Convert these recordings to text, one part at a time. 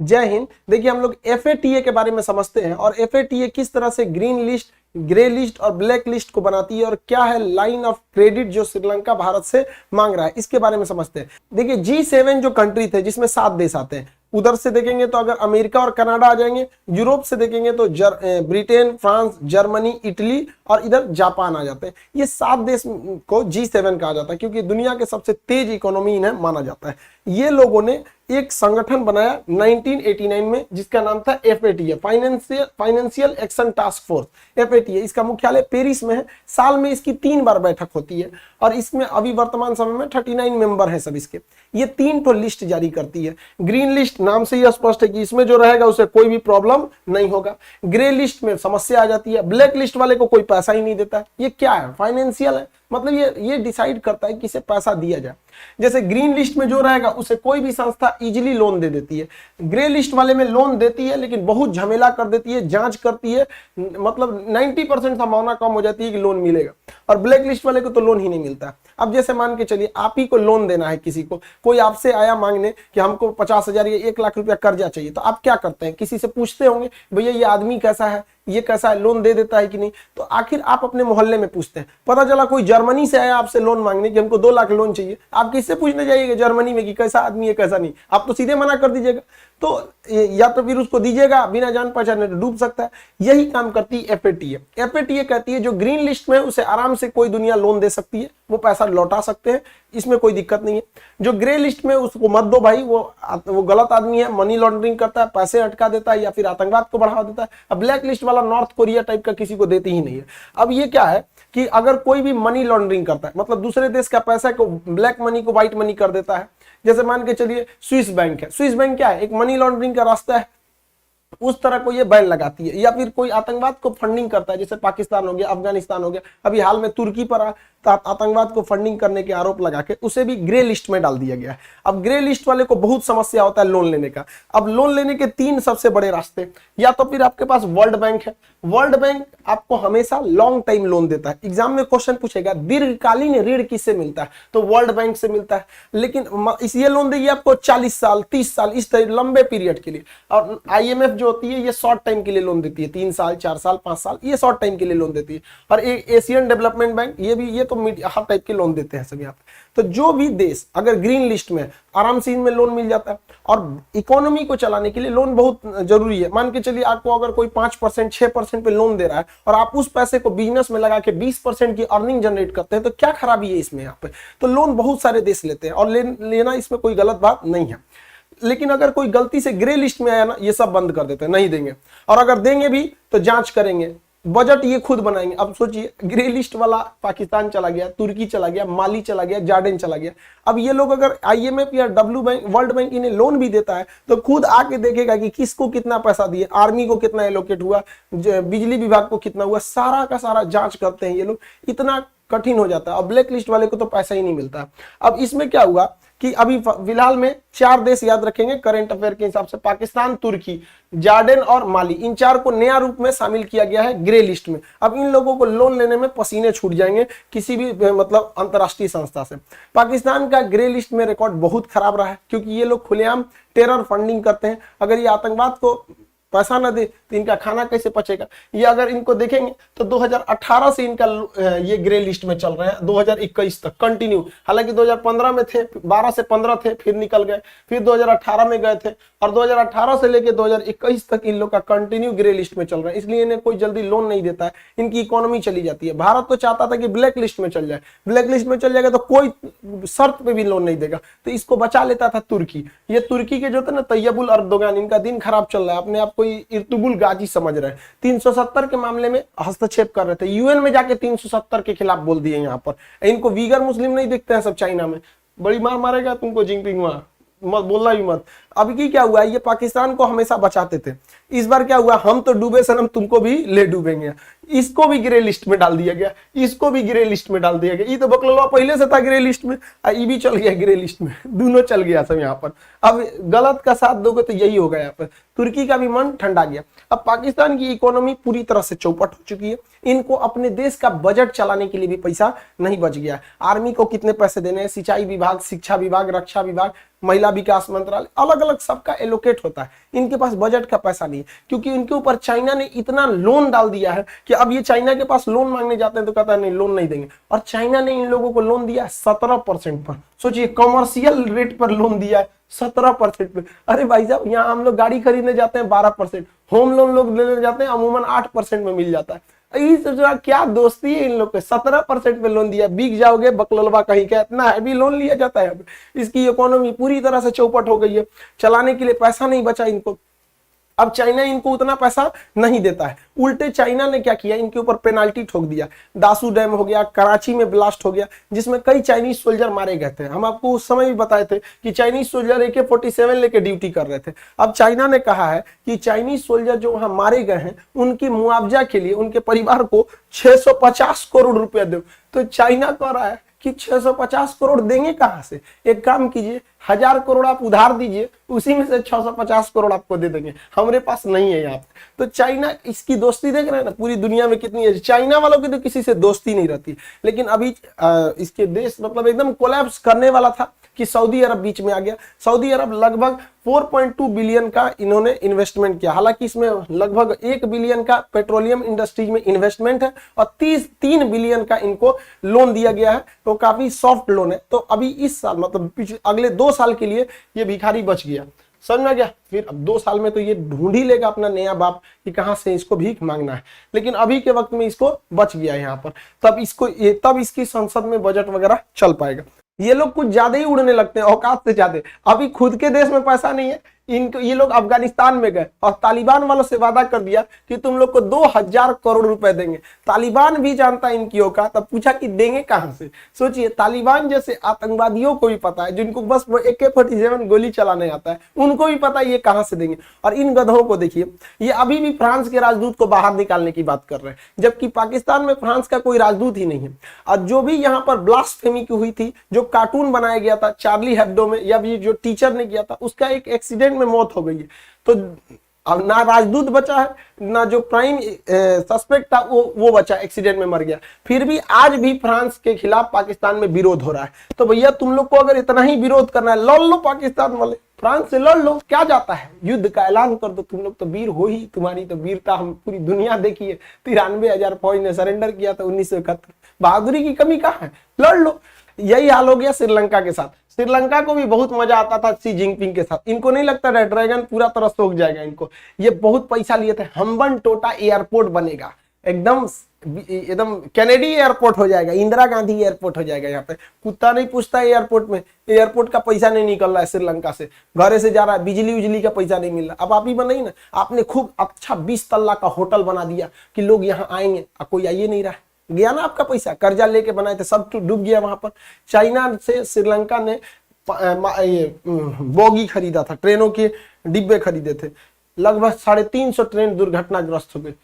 जय हिंद। देखिए हम लोग FATA के बारे में समझते हैं और FATA किस तरह से ग्रीन लिस्ट, ग्रे लिस्ट और ब्लैक लिस्ट को बनाती है और क्या है लाइन ऑफ क्रेडिट जो श्रीलंका भारत से मांग रहा है, इसके बारे में समझते हैं। देखिए G7 जो कंट्री थे जिसमें 7 देश आते हैं, उधर से देखेंगे तो अगर अमेरिका और कनाडा आ जाएंगे, यूरोप से देखेंगे तो ब्रिटेन, फ्रांस, जर्मनी, इटली और इधर जापान आ जाते हैं। ये 7 देश को G7 कहा जाता है क्योंकि दुनिया के सबसे तेज इकोनॉमी इन्हें माना जाता है। ये लोगों ने एक संगठन बनाया 1989 में जिसका नाम था FATA, financial action task force, FATA। इसका मुख्यालय पेरिस में है। साल में इसकी 3 बार बैठक होती है और इसमें अभी वर्तमान समय में 39 मेंबर हैं सब इसके। ये 3 तो लिस्ट जारी करती है। ग्रीन लिस्ट नाम से ही स्पष्ट है कि इसमें जो रहेगा उसे कोई भी प्रॉब्लम नहीं होगा। ग्रे लिस्ट में समस्या आ जाती है। ब्लैक लिस्ट वाले को कोई पैसा ही नहीं देता है। ये क्या है? फाइनेंशियल है, मतलब ये डिसाइड करता है कि इसे पैसा दिया जाए। जैसे ग्रीन लिस्ट में जो रहेगा उसे कोई भी संस्था इजीली लोन दे देती है। ग्रे लिस्ट वाले में लोन देती है लेकिन बहुत झमेला कर देती है, जांच करती है, मतलब 90% संभावना कम हो जाती है कि लोन मिलेगा। और ब्लैक लिस्ट वाले को तो लोन ही नहीं मिलता। अब जैसे मान के चलिए आप ही को लोन देना है, किसी को, कोई आपसे आया मांगने कि हमको 50,000 या 1 लाख रुपया कर्जा चाहिए, तो आप क्या करते हैं? किसी से पूछते होंगे भैया ये आदमी कैसा है, ये कैसा है, लोन दे देता है कि नहीं? तो आखिर आप अपने मोहल्ले में पूछते हैं। पता चला कोई जर्मनी से आया आपसे लोन मांगने कि हमको 2 लाख लोन चाहिए, आप किससे पूछने जाइएगा जर्मनी में कि कैसा आदमी है कैसा नहीं? आप तो सीधे मना कर दीजिएगा। तो या तो फिर उसको दीजिएगा, बिना जान पहचाने तो डूब सकता है। यही काम करती है FATA। FATA कहती है जो ग्रीन लिस्ट में उसे आराम से कोई दुनिया लोन दे सकती है, वो पैसा लौटा सकते हैं, इसमें कोई दिक्कत नहीं है। जो ग्रे लिस्ट में उसको मत दो भाई, वो गलत आदमी है, मनी लॉन्ड्रिंग करता है, पैसे अटका देता है या फिर आतंकवाद को बढ़ावा देता है। अब ब्लैक लिस्ट वाला नॉर्थ कोरिया टाइप का किसी को देती ही नहीं है। अब ये क्या है कि अगर कोई भी मनी लॉन्ड्रिंग करता है, मतलब दूसरे देश का पैसा को, ब्लैक मनी को व्हाइट मनी कर देता है, जैसे मान के चलिए स्विस बैंक है। स्विस बैंक क्या है? एक मनी लॉन्ड्रिंग का रास्ता है, उस तरह को ये बैन लगाती है। या फिर कोई आतंकवाद को फंडिंग करता है, जैसे पाकिस्तान हो गया, अफगानिस्तान हो गया, अभी हाल में तुर्की पर आतंकवाद को फंडिंग करने के आरोप लगा के उसे भी ग्रे लिस्ट में डाल दिया गया है। अब ग्रे लिस्ट वाले को बहुत समस्या होता है लोन लेने का। अब लोन लेने के 3 सबसे बड़े रास्ते, या तो फिर आपके पास वर्ल्ड बैंक है। वर्ल्ड बैंक आपको हमेशा लॉन्ग टाइम लोन देता है। एग्जाम में क्वेश्चन पूछेगा दीर्घकालीन ऋण किससे मिलता है, तो वर्ल्ड बैंक से मिलता है। लेकिन इसलिए लोन देगी आपको 40 साल, 30 साल, इस तरह लंबे पीरियड के लिए। और IMF जो होती है ये शॉर्ट टाइम के लिए लोन देती है, 3 साल, 4 साल, 5 साल, ये शॉर्ट टाइम के लिए लोन देती है। और एशियन डेवलपमेंट बैंक, ये तो हर टाइप के लोन देते हैं सभी यहाँ पे। तो जो भी देश अगर ग्रीन लिस्ट में, आराम से इनमें लोन मिल जाता है। और इकोनॉमी को चलाने के लिए लोन बहुत जरूरी है। मान के चलिए आपको अगर कोई 5%, 6% पे लोन दे रहा है और आप उस पैसे को बिजनेस में लगा के 20% की अर्निंग जनरेट करते हैं, तो क्या खराबी है इसमें? यहाँ पे तो लोन बहुत सारे देश लेते हैं और लेना इसमें कोई गलत बात नहीं है। लेकिन अगर कोई गलती से ग्रे लिस्ट में आया ना, ये सब बंद कर देते हैं, नहीं देंगे। और अगर देंगे भी तो जांच करेंगे, बजट ये खुद बनाएंगे। अब सोचिए ग्रे लिस्ट वाला पाकिस्तान चला गया, तुर्की चला गया, माली चला गया, जॉर्डन चला गया। अब ये लोग अगर IMF या वर्ल्ड बैंक इन्हें लोन भी देता है तो खुद आके देखेगा कि किसको कितना पैसा दिए, आर्मी को कितना एलोकेट हुआ, बिजली विभाग को कितना हुआ, सारा का सारा जांच करते हैं ये लोग। इतना कठिन हो जाता है। अब ब्लैक लिस्ट वाले को तो पैसा ही नहीं मिलता। अब इसमें क्या हुआ कि अभी फिलहाल में 4 देश याद रखेंगे करंट अफेयर के हिसाब से, पाकिस्तान, तुर्की, जॉर्डन और माली, इन 4 को नया रूप में शामिल किया गया है ग्रे लिस्ट में। अब इन लोगों को लोन लेने में पसीने छूट जाएंगे किसी भी मतलब अंतरराष्ट्रीय संस्था से। पाकिस्तान का ग्रे लिस्ट में रिकॉर्ड बहुत खराब रहा है क्योंकि ये लोग खुलेआम टेरर फंडिंग करते हैं। अगर ये आतंकवाद को पैसा ना दे तो इनका खाना कैसे पचेगा? ये अगर इनको देखेंगे तो 2018 से इनका ये ग्रे लिस्ट में चल रहे हैं, 2021 तक कंटिन्यू। हालांकि 2015 में थे, 12 से 15 थे, फिर निकल गए, फिर 2018 में गए थे और 2018 से लेके 2021 तक इन लोग का कंटिन्यू ग्रे लिस्ट में चल रहा है। इसलिए इन्हें कोई जल्दी लोन नहीं देता है, इनकी इकोनॉमी चली जाती है। भारत तो चाहता था कि ब्लैक लिस्ट में चल जाए, ब्लैक लिस्ट में चल जाएगा तो कोई शर्त पे भी लोन नहीं देगा, तो इसको बचा लेता था तुर्की। ये तुर्की के जो थे ना तैयबुल अर्दोगान, इनका दिन खराब चल रहा है, अपने आप को इर्तुगुल गाजी समझ रहे हैं। 370 के मामले में हस्तक्षेप कर रहे थे, UN में जाके 370 के खिलाफ बोल दिए। यहाँ पर इनको वीगर मुस्लिम नहीं दिखते हैं सब, चाइना में बड़ी मार मारेगा तुमको जिनपिंग, वहां मत बोलना भी मत। अभी की क्या हुआ, ये पाकिस्तान को हमेशा बचाते थे, इस बार क्या हुआ, हम तो डूबे सनम तुमको भी ले डूबेंगे। इसको भी ग्रे लिस्ट में डाल दिया गया, इसको भी ग्रे लिस्ट में डाल दिया गया। ये तो बकलवा पहले से था ग्रे लिस्ट में, ये भी चल गया ग्रे लिस्ट में, दोनों चल गया सब यहाँ पर। अब गलत का साथ दोगे तो यही होगा यहाँ पर। तुर्की का भी मन ठंडा गया। अब पाकिस्तान की इकोनॉमी पूरी तरह से चौपट हो चुकी है। इनको अपने देश का बजट चलाने के लिए भी पैसा नहीं बच गया। आर्मी को कितने पैसे देने हैं, सिंचाई विभाग, शिक्षा विभाग, रक्षा विभाग, महिला विकास मंत्रालय, अलग अलग सबका एलोकेट होता है। इनके पास बजट का पैसा नहीं है, क्योंकि इनके ऊपर चाइना ने इतना लोन डाल दिया है कि अब ये चाइना के पास लोन मांगने जाते हैं तो कहता है नहीं लोन नहीं देंगे। और चाइना ने इन लोगों को लोन दिया 17% पर। सोचिए, कमर्शियल रेट पर लोन दिया है 17% पे। अरे भाई साहब, यहाँ हम लोग गाड़ी खरीदने जाते हैं 12%, होम लोन लोग लेने जाते हैं अमूमन 8% में मिल जाता है। क्या दोस्ती है इन लोग के। 17% पे लोन दिया, बिक जाओगे बकलवा कहीं का, इतना हैवी लोन लिया जाता है। इसकी इकोनॉमी पूरी तरह से चौपट हो गई है, चलाने के लिए पैसा नहीं बचा इनको। अब चाइना इनको उतना पैसा नहीं देता है। उल्टे चाइना ने क्या किया, इनके ऊपर पेनाल्टी ठोक दिया। दासू डैम हो गया, कराची में ब्लास्ट हो गया, जिसमें कई चाइनीज सोल्जर मारे गए थे। हम आपको उस समय भी बताए थे कि चाइनीज सोल्जर AK-47 लेके ड्यूटी कर रहे थे। अब चाइना ने कहा है कि चाइनीज सोल्जर जो वहां मारे गए हैं उनकी मुआवजा के लिए उनके परिवार को 650 करोड़ रुपया दो। तो चाइना कह रहा है कि 650 करोड़ देंगे कहां से। एक काम कीजिए, 1000 करोड़ आप उधार दीजिए, उसी में से 650 करोड़ आपको दे देंगे, हमारे पास नहीं है यहाँ पे। तो चाइना, इसकी दोस्ती देख रहे हैं ना पूरी दुनिया में कितनी है। चाइना वालों की तो किसी से दोस्ती नहीं रहती, लेकिन अभी इसके देश मतलब एकदम कोलैप्स करने वाला था कि सऊदी अरब बीच में आ गया। सऊदी अरब लगभग 4.2 बिलियन का इन्होंने इन्वेस्टमेंट किया। हालांकि इसमें लगभग 1 बिलियन का पेट्रोलियम इंडस्ट्रीज में इन्वेस्टमेंट है और 3 बिलियन का इनको लोन दिया गया है। तो काफी सॉफ्ट लोन है। तो अभी इस साल मतलब अगले 2 साल के लिए ये भिखारी बच गया, समझ में गया। फिर अब 2 साल में तो ये ढूंढ ही लेगा अपना नया बाप कि कहां से इसको भीख मांगना है। लेकिन अभी के वक्त में इसको बच गया यहाँ पर, तब इसकी संसद में बजट वगैरह चल पाएगा। ये लोग कुछ ज्यादा ही उड़ने लगते हैं, औकात से ज्यादा। अभी खुद के देश में पैसा नहीं है इनको, ये लोग अफगानिस्तान में गए और तालिबान वालों से वादा कर दिया कि तुम लोग को 2000 करोड़ रुपए देंगे। तालिबान भी जानता है इनकी औकात। तब पूछा कि देंगे कहां से। सोचिए, तालिबान जैसे आतंकवादियों को भी पता है, जिनको बस AK-47 गोली चलाने आता है, उनको भी पता है ये कहां से देंगे। और इन गधों को देखिए, ये अभी भी फ्रांस के राजदूत को बाहर निकालने की बात कर रहे हैं, जबकि पाकिस्तान में फ्रांस का कोई राजदूत ही नहीं है। और जो भी यहाँ पर ब्लास्फेमी की हुई थी, जो कार्टून बनाया गया था चार्ली हेब्डो में, या जो टीचर ने किया था, उसका एक एक्सीडेंट में मौत हो गई है। तो अब ना राजदूत बचा है, ना जो प्राइम सस्पेक्ट था वो बचा, एक्सीडेंट में मर गया। फिर भी आज भी फ्रांस के खिलाफ पाकिस्तान में विरोध हो रहा है। तो भैया तुम लोग को अगर इतना ही विरोध करना है, लड़ लो पाकिस्तान वाले, फ्रांस से लड़ लो, क्या जाता है, युद्ध का ऐलान कर दो। तुम लोग तो वीर हो ही, तुम्हारी तो वीरता हम पूरी दुनिया देखी है। 93,000 फौज ने सरेंडर किया था 1971। बहादुरी की कमी कहाँ है, लड़ लो। यही हाल हो गया श्रीलंका के साथ। श्रीलंका को भी बहुत मजा आता था शी जिनपिंग के साथ। इनको नहीं लगता रेड ड्रैगन पूरा तरह सोख जाएगा इनको। ये बहुत पैसा लिए थे, हम्बन टोटा एयरपोर्ट बनेगा, एकदम कैनेडी एयरपोर्ट हो जाएगा, इंदिरा गांधी एयरपोर्ट हो जाएगा। यहाँ पे कुत्ता नहीं पूछता एयरपोर्ट में, एयरपोर्ट का पैसा नहीं निकल रहा है श्रीलंका से, घरे से जा रहा है, बिजली उजली का पैसा नहीं मिल रहा। अब आप ही बनाई ना, आपने खूब अच्छा 20 तल्ला का होटल बना दिया कि लोग यहाँ आएंगे, कोई आइए नहीं रहा, गया ना आपका पैसा, कर्जा लेके बनाए थे, सब डूब गया वहां पर। चाइना से श्रीलंका ने बोगी खरीदा था, ट्रेनों के डिब्बे खरीदे थे, लगभग 350 ट्रेन दुर्घटनाग्रस्त हो गए।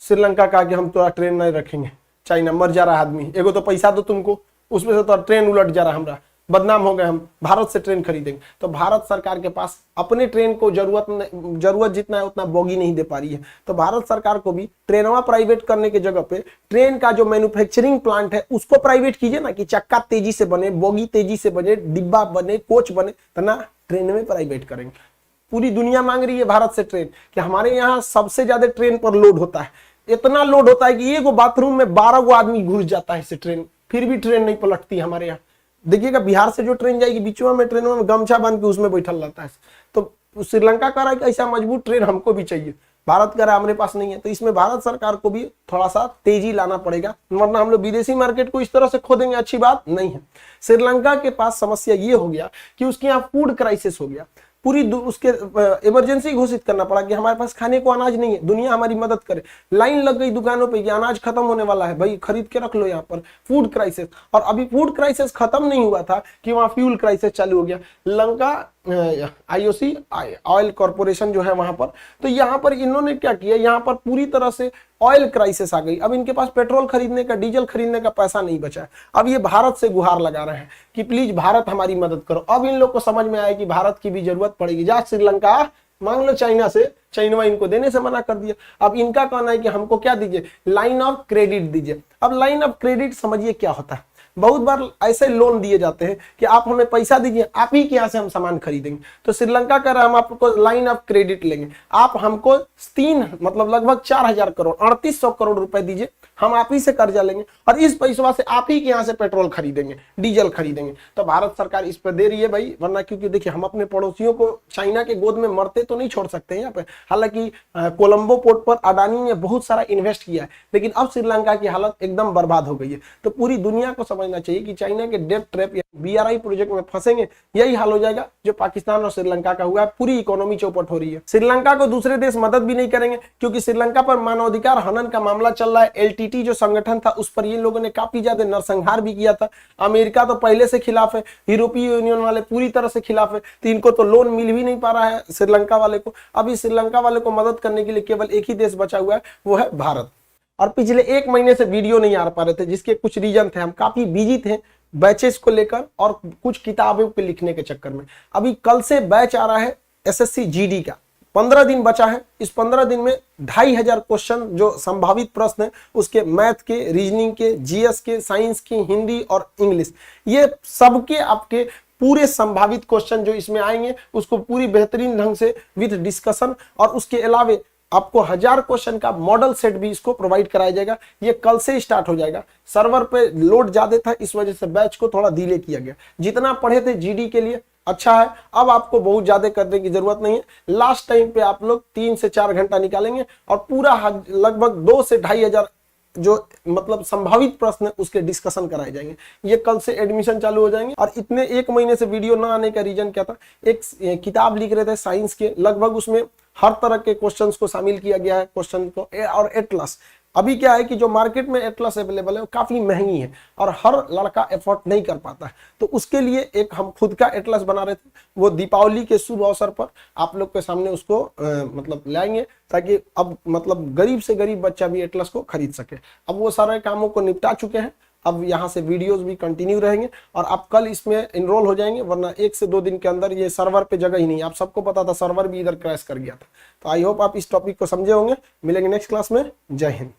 श्रीलंका कहा कि हम तो ट्रेन नहीं रखेंगे, चाइना मर जा रहा आदमी, एगो तो पैसा दो तुमको, उसमें से तो ट्रेन उलट जा रहा, हमरा बदनाम हो गए, हम भारत से ट्रेन खरीदेंगे। तो भारत सरकार के पास अपने ट्रेन को जरूरत जितना है उतना बोगी नहीं दे पा रही है। तो भारत सरकार को भी ट्रेनवा प्राइवेट करने के जगह पे ट्रेन का जो मैन्युफैक्चरिंग प्लांट है उसको प्राइवेट कीजिए ना, कि चक्का तेजी से बने, बोगी तेजी से बने, डिब्बा बने, कोच बने, तो ना ट्रेन में प्राइवेट करेंगे। पूरी दुनिया मांग रही है भारत से ट्रेन, कि हमारे यहाँ सबसे ज्यादा ट्रेन पर लोड होता है, इतना लोड होता है कि एक बाथरूम में 12 गो आदमी घुस जाता है इससे ट्रेन, फिर भी ट्रेन नहीं पलटती हमारे यहाँ। देखिएगा बिहार से जो ट्रेन जाएगी बीचवा में ट्रेन में गमछा बांध के उसमें बैठल रहता है। तो श्रीलंका कह रहा है कि ऐसा मजबूत ट्रेन हमको भी चाहिए, भारत कह रहा है हमारे पास नहीं है। तो इसमें भारत सरकार को भी थोड़ा सा तेजी लाना पड़ेगा, वरना हम लोग विदेशी मार्केट को इस तरह से खो देंगे, अच्छी बात नहीं है। श्रीलंका के पास समस्या ये हो गया कि उसके यहाँ फूड क्राइसिस हो गया, पूरी उसके इमरजेंसी घोषित करना पड़ा कि हमारे पास खाने को अनाज नहीं है, दुनिया हमारी मदद करे। लाइन लग गई दुकानों पे कि अनाज खत्म होने वाला है, भाई खरीद के रख लो यहाँ पर। फूड क्राइसिस, और अभी फूड क्राइसिस खत्म नहीं हुआ था कि वहां फ्यूल क्राइसिस चालू हो गया। आईओसी ऑयल कॉर्पोरेशन जो है वहां पर। तो यहाँ पर इन्होंने क्या किया, यहाँ पर पूरी तरह से ऑयल क्राइसिस आ गई। अब इनके पास पेट्रोल खरीदने का, डीजल खरीदने का पैसा नहीं बचा है। अब ये भारत से गुहार लगा रहे हैं कि प्लीज भारत हमारी मदद करो। अब इन लोग को समझ में आया कि भारत की भी जरूरत पड़ेगी। जा श्रीलंका मांग लो चाइना से, चाइना इनको देने से मना कर दिया। अब इनका कहना है कि हमको क्या दीजिए, लाइन ऑफ क्रेडिट दीजिए। अब लाइन ऑफ क्रेडिट समझिए क्या होता है। बहुत बार ऐसे लोन दिए जाते हैं कि आप हमें पैसा दीजिए, आप ही के यहाँ से हम सामान खरीदेंगे। तो श्रीलंका कह रहा है हम आपको लाइन ऑफ क्रेडिट लेंगे, आप हमको 3 मतलब लगभग 4000 करोड़ 3800 करोड़ रुपए दीजिए, हम आप ही से कर्जा लेंगे और इस पैसों से आप ही के यहाँ से पेट्रोल खरीदेंगे, डीजल खरीदेंगे। तो भारत सरकार इस पर दे रही है भाई, वरना क्योंकि देखिए हम अपने पड़ोसियों को चाइना के गोद में मरते तो नहीं छोड़ सकते हैं यहाँ पे। हालांकि कोलंबो पोर्ट पर अडानी ने बहुत सारा इन्वेस्ट किया है, लेकिन अब श्रीलंका की हालत एकदम बर्बाद हो गई है। तो पूरी दुनिया को समझना चाहिए कि चाइना के डेट ट्रैप या बीआरआई प्रोजेक्ट में फंसेंगे, यही हाल हो जाएगा जो पाकिस्तान और श्रीलंका का हुआ है। पूरी इकोनॉमी चौपट हो रही है। श्रीलंका को दूसरे देश मदद भी नहीं करेंगे क्योंकि श्रीलंका पर मानवाधिकार हनन का मामला चल रहा है। एलटीटी जो संगठन था उस पर ये लोगों ने काफी ज्यादा नरसंहार भी किया था। अमेरिका तो पहले से खिलाफ है, यूरोपीय यूनियन वाले पूरी तरह से खिलाफ है। तो इनको तो लोन मिल भी नहीं पा रहा है श्रीलंका वाले को। अभी श्रीलंका वाले को मदद करने के लिए केवल एक ही देश बचा हुआ है, वो है भारत। और पिछले 1 महीने से वीडियो नहीं आ पा रहे थे, जिसके कुछ रीजन थे। हम काफी बिजी थे बैचेस को लेकर और कुछ किताबों के लिखने के चक्कर में। अभी कल से बैच आ रहा है एसएससी जीडी का, 15 दिन बचा है। इस 15 दिन में 2500 क्वेश्चन जो संभावित प्रश्न है उसके, मैथ के, रीजनिंग के, जीएस के, साइंस के, हिंदी और इंग्लिश, ये सबके आपके पूरे संभावित क्वेश्चन जो इसमें आएंगे उसको पूरी बेहतरीन ढंग से विद डिस्कशन, और उसके अलावे आपको 1000 क्वेश्चन का मॉडल सेट भी इसको प्रोवाइड कराया जाएगा। ये कल से स्टार्ट हो जाएगा। सर्वर पे लोड ज्यादा था, इस वजह से बैच को थोड़ा डिले किया गया। जितना पढ़े थे जीडी के लिए अच्छा है, अब आपको बहुत ज्यादा करने की जरूरत नहीं है। लास्ट टाइम पे आप लोग 3 से 4 घंटा निकालेंगे और पूरा लगभग 2 से 2500 जो मतलब संभावित प्रश्न है उसके डिस्कशन कराए जाएंगे। ये कल से एडमिशन चालू हो जाएंगे। और इतने 1 महीने से वीडियो ना आने का रीजन क्या था, एक किताब लिख रहे थे साइंस के, लगभग उसमें हर तरह के क्वेश्चंस को शामिल किया गया है क्वेश्चन को। और एटलस, अभी क्या है कि जो मार्केट में एटलस अवेलेबल है वो काफी महंगी है और हर लड़का एफोर्ड नहीं कर पाता है। तो उसके लिए एक हम खुद का एटलस बना रहे थे, वो दीपावली के शुभ अवसर पर आप लोग के सामने उसको मतलब लाएंगे, ताकि अब मतलब गरीब से गरीब बच्चा भी एटलस को खरीद सके। अब वो सारे कामों को निपटा चुके हैं, अब यहाँ से वीडियोस भी कंटिन्यू रहेंगे और आप कल इसमें एनरोल हो जाएंगे, वरना 1 से 2 दिन के अंदर ये सर्वर पे जगह ही नहीं। आप सबको पता था सर्वर भी इधर क्रैश कर गया था। तो आई होप आप इस टॉपिक को समझे होंगे। मिलेंगे नेक्स्ट क्लास में। जय हिंद।